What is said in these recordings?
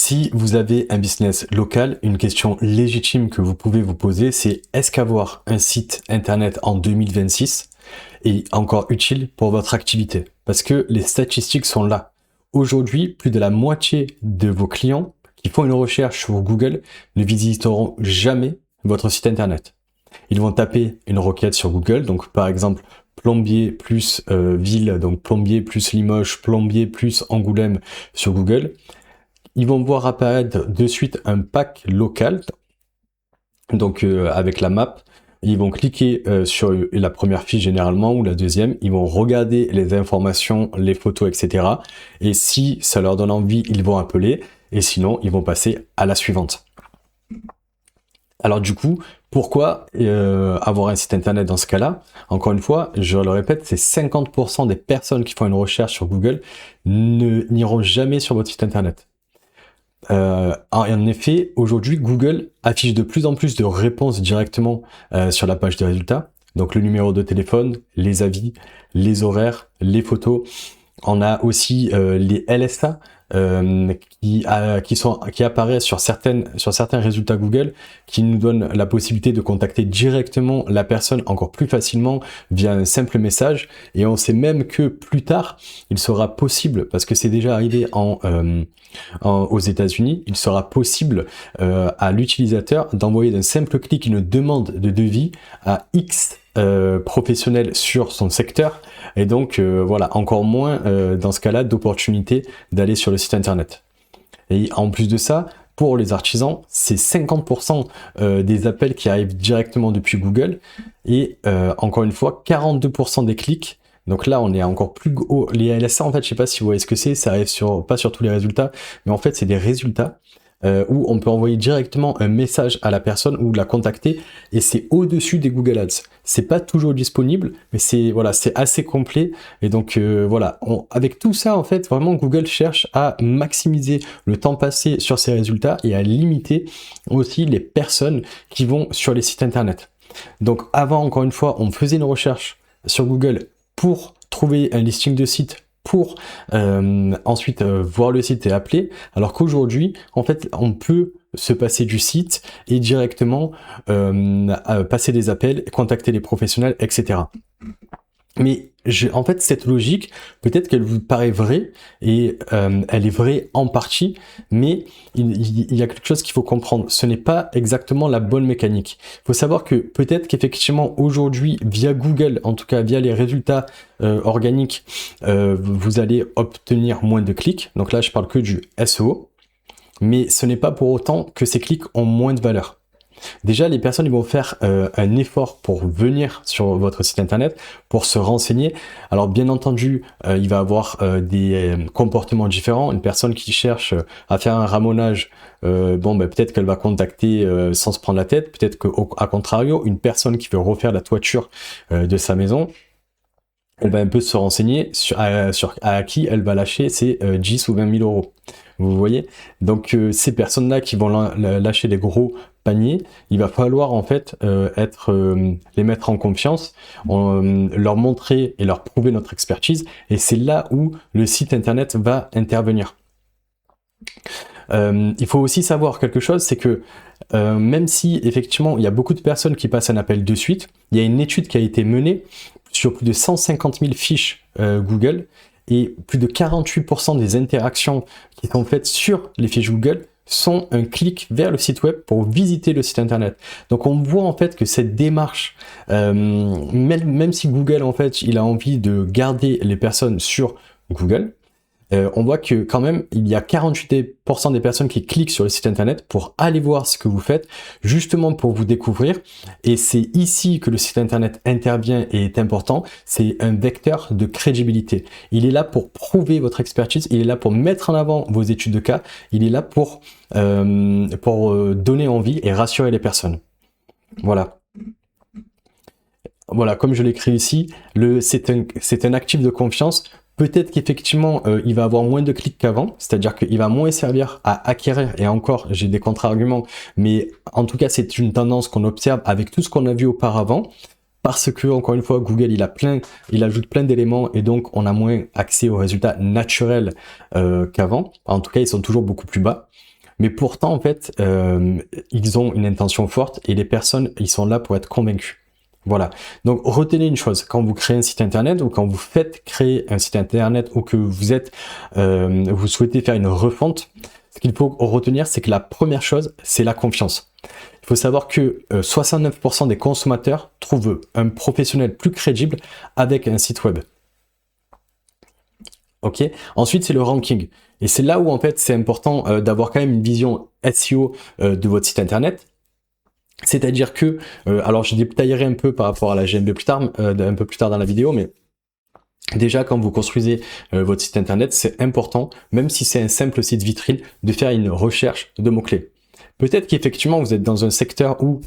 Si vous avez un business local, une question légitime que vous pouvez vous poser, c'est est-ce qu'avoir un site internet en 2026 est encore utile pour votre activité? Parce que les statistiques sont là. Aujourd'hui, plus de la moitié de vos clients qui font une recherche sur Google ne visiteront jamais votre site internet. Ils vont taper une requête sur Google, donc par exemple plombier plus ville, donc plombier plus Limoges, plombier plus Angoulême sur Google. Ils vont voir apparaître de suite un pack local, donc avec la map. Ils vont cliquer sur la première fiche généralement ou la deuxième. Ils vont regarder les informations, les photos, etc. Et si ça leur donne envie, ils vont appeler. Et sinon, ils vont passer à la suivante. Alors du coup, pourquoi avoir un site internet dans ce cas-là? Encore une fois, je le répète, c'est 50% des personnes qui font une recherche sur Google n'iront jamais sur votre site internet. En effet, aujourd'hui, Google affiche de plus en plus de réponses directement sur la page de résultats. Donc le numéro de téléphone, les avis, les horaires, les photos. On a aussi les LSA qui apparaissent sur certains résultats Google, qui nous donnent la possibilité de contacter directement la personne encore plus facilement via un simple message. Et on sait même que plus tard, il sera possible, parce que c'est déjà arrivé aux États-Unis, il sera possible à l'utilisateur d'envoyer d'un simple clic une demande de devis à X professionnel sur son secteur, et donc voilà, encore moins dans ce cas-là d'opportunité d'aller sur le site internet. Et en plus de ça, pour les artisans, c'est 50% des appels qui arrivent directement depuis Google, et encore une fois 42% des clics. Donc là, on est encore plus haut. Les LSA, en fait, je sais pas si vous voyez ce que c'est, ça arrive pas sur tous les résultats, mais en fait, c'est des résultats où on peut envoyer directement un message à la personne ou la contacter, et c'est au-dessus des Google Ads. C'est pas toujours disponible, mais c'est assez complet. Et donc voilà, avec tout ça, en fait, vraiment Google cherche à maximiser le temps passé sur ces résultats et à limiter aussi les personnes qui vont sur les sites internet. Donc avant, encore une fois, on faisait une recherche sur Google pour trouver un listing de site, pour ensuite voir le site et appeler, alors qu'aujourd'hui, en fait, on peut se passer du site et directement passer des appels, contacter les professionnels, etc. Mais en fait, cette logique, peut-être qu'elle vous paraît vraie, et elle est vraie en partie, mais il y a quelque chose qu'il faut comprendre. Ce n'est pas exactement la bonne mécanique. Il faut savoir que peut-être qu'effectivement, aujourd'hui, via Google, en tout cas via les résultats organiques, vous allez obtenir moins de clics. Donc là, je parle que du SEO. Mais ce n'est pas pour autant que ces clics ont moins de valeur. Déjà, les personnes ils vont faire un effort pour venir sur votre site internet, pour se renseigner. Alors bien entendu, il va avoir des comportements différents. Une personne qui cherche à faire un ramonage, peut-être qu'elle va contacter sans se prendre la tête. Peut-être qu'à contrario, une personne qui veut refaire la toiture de sa maison, elle va un peu se renseigner sur à qui elle va lâcher ses 10 ou 20 000 euros. Vous voyez? Donc ces personnes-là qui vont lâcher des gros paniers, il va falloir en fait les mettre en confiance, leur montrer et leur prouver notre expertise, et c'est là où le site internet va intervenir. Il faut aussi savoir quelque chose, c'est que même si effectivement il y a beaucoup de personnes qui passent un appel de suite, il y a une étude qui a été menée sur plus de 150 000 fiches Google, et plus de 48% des interactions qui sont faites sur les fiches Google sont un clic vers le site web pour visiter le site internet. Donc on voit en fait que cette démarche, même si Google en fait il a envie de garder les personnes sur Google, on voit que quand même il y a 48% des personnes qui cliquent sur le site internet pour aller voir ce que vous faites, justement pour vous découvrir. Et c'est ici que le site internet intervient et est important. C'est un vecteur de crédibilité. Il est là pour prouver votre expertise, il est là pour mettre en avant vos études de cas, il est là pour donner envie et rassurer les personnes. Voilà. Voilà, comme je l'écris ici, c'est un actif de confiance. Peut-être qu'effectivement, il va avoir moins de clics qu'avant, c'est-à-dire qu'il va moins servir à acquérir, et encore, j'ai des contre-arguments, mais en tout cas, c'est une tendance qu'on observe avec tout ce qu'on a vu auparavant, parce que, encore une fois, Google, il ajoute plein d'éléments, et donc, on a moins accès aux résultats naturels qu'avant. En tout cas, ils sont toujours beaucoup plus bas. Mais pourtant, en fait, ils ont une intention forte et les personnes, ils sont là pour être convaincus. Voilà. Donc, retenez une chose. Quand vous créez un site internet ou quand vous faites créer un site internet ou que vous souhaitez faire une refonte, ce qu'il faut retenir, c'est que la première chose, c'est la confiance. Il faut savoir que 69% des consommateurs trouvent un professionnel plus crédible avec un site web. Ok. Ensuite, c'est le ranking. Et c'est là où, en fait, c'est important d'avoir quand même une vision SEO de votre site internet. C'est-à-dire que, alors je détaillerai un peu par rapport à la GMB plus tard, un peu plus tard dans la vidéo, mais déjà quand vous construisez votre site internet, c'est important, même si c'est un simple site vitrine, de faire une recherche de mots-clés. Peut-être qu'effectivement vous êtes dans un secteur où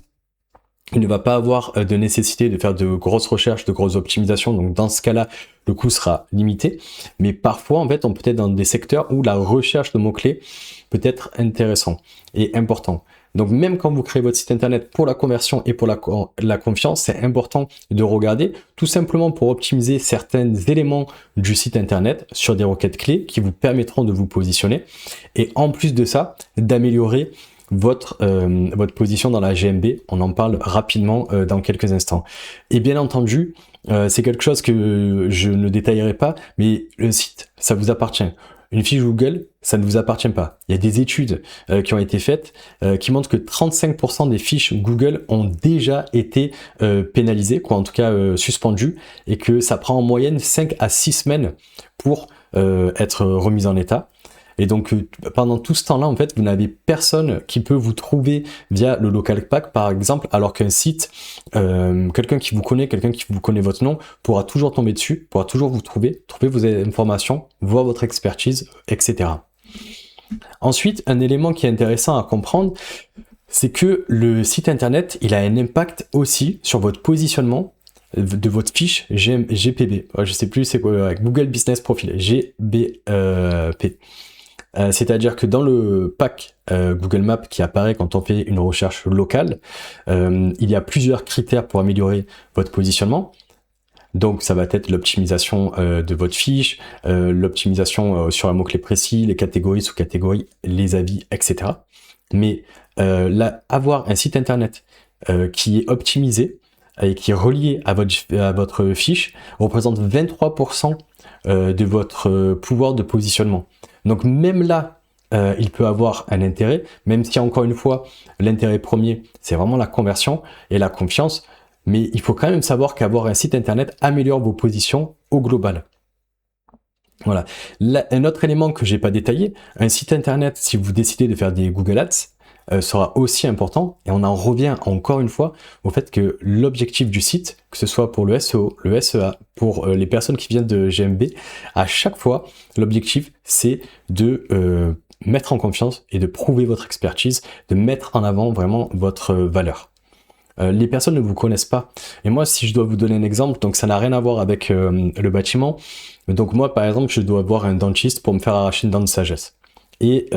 il ne va pas avoir de nécessité de faire de grosses recherches, de grosses optimisations, donc dans ce cas-là, le coût sera limité. Mais parfois, en fait, on peut être dans des secteurs où la recherche de mots-clés peut être intéressant et important. Donc même quand vous créez votre site internet pour la conversion et pour la confiance, c'est important de regarder tout simplement pour optimiser certains éléments du site internet sur des requêtes clés qui vous permettront de vous positionner. Et en plus de ça, d'améliorer votre position dans la GMB. On en parle rapidement dans quelques instants. Et bien entendu, c'est quelque chose que je ne détaillerai pas, mais le site, ça vous appartient. Une fiche Google, ça ne vous appartient pas. Il y a des études qui ont été faites qui montrent que 35% des fiches Google ont déjà été pénalisées, quoi, en tout cas suspendues, et que ça prend en moyenne 5 à 6 semaines pour être remise en état. Et donc, pendant tout ce temps-là, en fait, vous n'avez personne qui peut vous trouver via le local pack, par exemple, alors qu'un site, quelqu'un qui vous connaît votre nom, pourra toujours tomber dessus, pourra toujours vous trouver vos informations, voir votre expertise, etc. Ensuite, un élément qui est intéressant à comprendre, c'est que le site internet, il a un impact aussi sur votre positionnement de votre fiche GPB. Je sais plus c'est quoi, avec Google Business Profile, GBP. C'est-à-dire que dans le pack Google Maps qui apparaît quand on fait une recherche locale, il y a plusieurs critères pour améliorer votre positionnement. Donc ça va être l'optimisation de votre fiche, l'optimisation sur un mot-clé précis, les catégories, sous-catégories, les avis, etc. Mais avoir un site internet qui est optimisé et qui est relié à votre fiche représente 23% de votre pouvoir de positionnement. Donc même là, il peut avoir un intérêt, même si encore une fois, l'intérêt premier, c'est vraiment la conversion et la confiance, mais il faut quand même savoir qu'avoir un site internet améliore vos positions au global. Voilà. Là, un autre élément que j'ai pas détaillé, un site internet, si vous décidez de faire des Google Ads, sera aussi important, et on en revient encore une fois au fait que l'objectif du site, que ce soit pour le SEO, le SEA, pour les personnes qui viennent de GMB, à chaque fois, l'objectif c'est de mettre en confiance et de prouver votre expertise, de mettre en avant vraiment votre valeur. Les personnes ne vous connaissent pas. Et moi, si je dois vous donner un exemple, donc ça n'a rien à voir avec le bâtiment. Donc moi, par exemple, je dois voir un dentiste pour me faire arracher une dent de sagesse. Et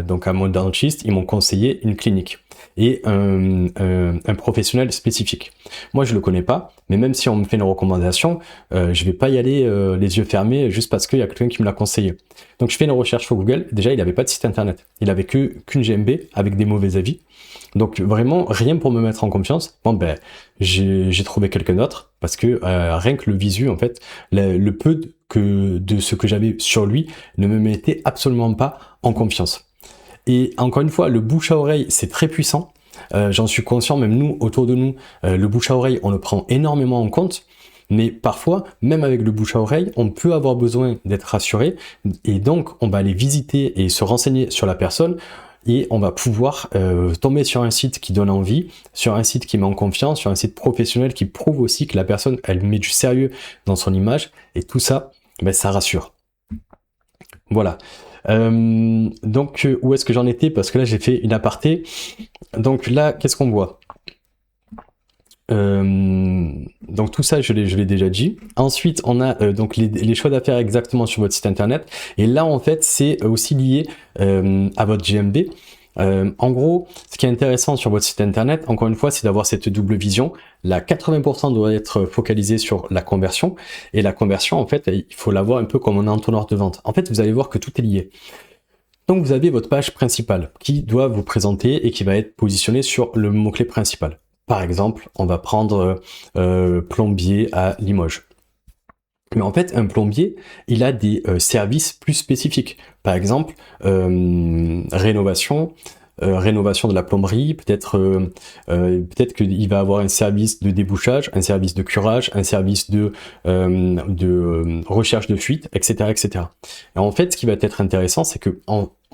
donc à mon dentiste, ils m'ont conseillé une clinique et un professionnel spécifique. Moi, je le connais pas, mais même si on me fait une recommandation, je vais pas y aller les yeux fermés juste parce qu'il y a quelqu'un qui me l'a conseillé. Donc je fais une recherche sur Google. Déjà, il n'avait pas de site internet. Il avait qu'une GMB avec des mauvais avis. Donc vraiment, rien pour me mettre en confiance. Bon ben, j'ai trouvé quelqu'un d'autre parce que rien que le visu, en fait, le peu de ce que j'avais sur lui ne me mettait absolument pas en confiance. Et encore une fois, le bouche à oreille, c'est très puissant. J'en suis conscient, même nous, autour de nous, le bouche à oreille, on le prend énormément en compte. Mais parfois, même avec le bouche à oreille, on peut avoir besoin d'être rassuré. Et donc, on va aller visiter et se renseigner sur la personne. Et on va pouvoir tomber sur un site qui donne envie, sur un site qui met en confiance, sur un site professionnel qui prouve aussi que la personne, elle met du sérieux dans son image. Et tout ça, ben, ça rassure. Voilà. Donc, où est-ce que j'en étais? Parce que là, j'ai fait une aparté. Donc là, qu'est-ce qu'on voit? Donc tout ça, je l'ai déjà dit. Ensuite, on a donc les choix d'affaires exactement sur votre site internet. Et là, en fait, c'est aussi lié à votre GMB. En gros, ce qui est intéressant sur votre site internet, encore une fois, c'est d'avoir cette double vision. La 80% doit être focalisé sur la conversion. Et la conversion, en fait, il faut l'avoir un peu comme un entonnoir de vente. En fait, vous allez voir que tout est lié. Donc vous avez votre page principale qui doit vous présenter et qui va être positionnée sur le mot-clé principal. Par exemple, on va prendre plombier à Limoges. Mais en fait, un plombier, il a des services plus spécifiques. Par exemple, rénovation de la plomberie, peut-être qu'il va avoir un service de débouchage, un service de curage, un service de recherche de fuite, etc., etc. Et en fait, ce qui va être intéressant, c'est que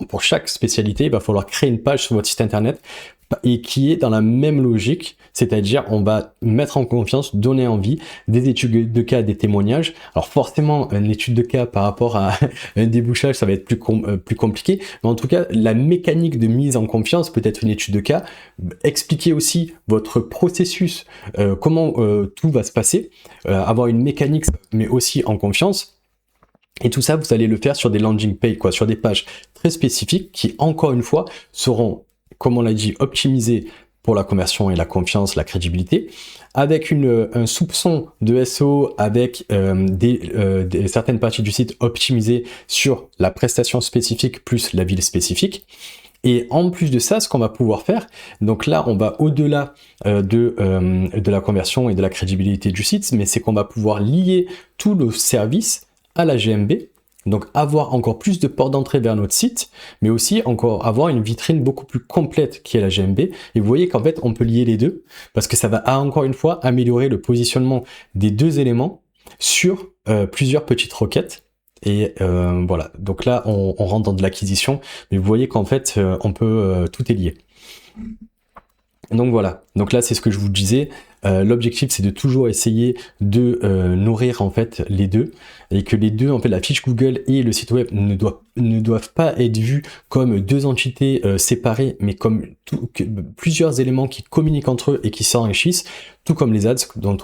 pour chaque spécialité, il va falloir créer une page sur votre site internet et qui est dans la même logique, c'est-à-dire on va mettre en confiance, donner envie, des études de cas, des témoignages. Alors forcément, une étude de cas par rapport à un débouchage, ça va être plus compliqué, mais en tout cas, la mécanique de mise en confiance peut être une étude de cas. Expliquer aussi votre processus, comment tout va se passer, avoir une mécanique, mais aussi en confiance. Et tout ça, vous allez le faire sur des landing pages, sur des pages très spécifiques qui, encore une fois, seront, comme on l'a dit, optimisées pour la conversion et la confiance, la crédibilité, avec un soupçon de SEO, avec certaines parties du site optimisées sur la prestation spécifique plus la ville spécifique. Et en plus de ça, ce qu'on va pouvoir faire, donc là, on va au-delà de la conversion et de la crédibilité du site, mais c'est qu'on va pouvoir lier tout le service à la GMB, donc avoir encore plus de portes d'entrée vers notre site, mais aussi encore avoir une vitrine beaucoup plus complète qui est la GMB. Et vous voyez qu'en fait, on peut lier les deux, parce que ça va encore une fois améliorer le positionnement des deux éléments sur plusieurs petites requêtes. Et voilà, donc là, on rentre dans de l'acquisition, mais vous voyez qu'en fait, on peut tout est lié. Donc voilà, donc là c'est ce que je vous disais, l'objectif c'est de toujours essayer de nourrir en fait les deux, et que les deux, en fait la fiche Google et le site web ne doivent pas être vus comme deux entités séparées, mais comme plusieurs éléments qui communiquent entre eux et qui s'enrichissent, tout comme les ads dont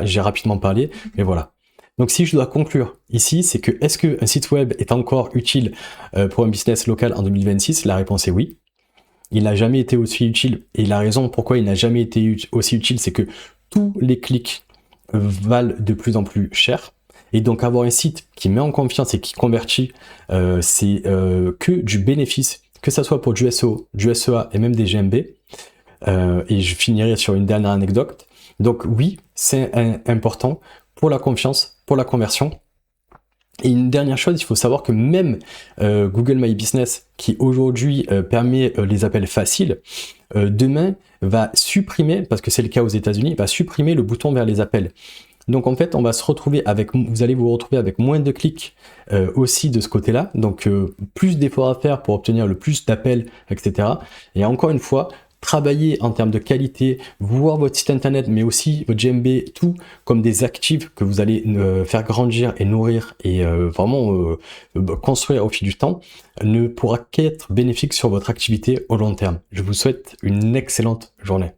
j'ai rapidement parlé, mais voilà. Donc si je dois conclure ici, c'est que est-ce qu'un site web est encore utile pour un business local en 2026? La réponse est oui. Il n'a jamais été aussi utile, et la raison pourquoi il n'a jamais été aussi utile, c'est que tous les clics valent de plus en plus cher, et donc avoir un site qui met en confiance et qui convertit, c'est que du bénéfice, que ça soit pour du SEO, du SEA et même des GMB. Et je finirai sur une dernière anecdote. Donc oui, c'est important pour la confiance, pour la conversion. Et une dernière chose, il faut savoir que même Google My Business, qui aujourd'hui permet les appels faciles, demain va supprimer, parce que c'est le cas aux États-Unis, va supprimer le bouton vers les appels. Donc en fait, vous allez vous retrouver avec moins de clics aussi de ce côté-là, donc plus d'efforts à faire pour obtenir le plus d'appels, etc. Et encore une fois, travailler en termes de qualité, voir votre site internet, mais aussi votre GMB, tout comme des actifs que vous allez faire grandir et nourrir et vraiment construire au fil du temps, ne pourra qu'être bénéfique sur votre activité au long terme. Je vous souhaite une excellente journée.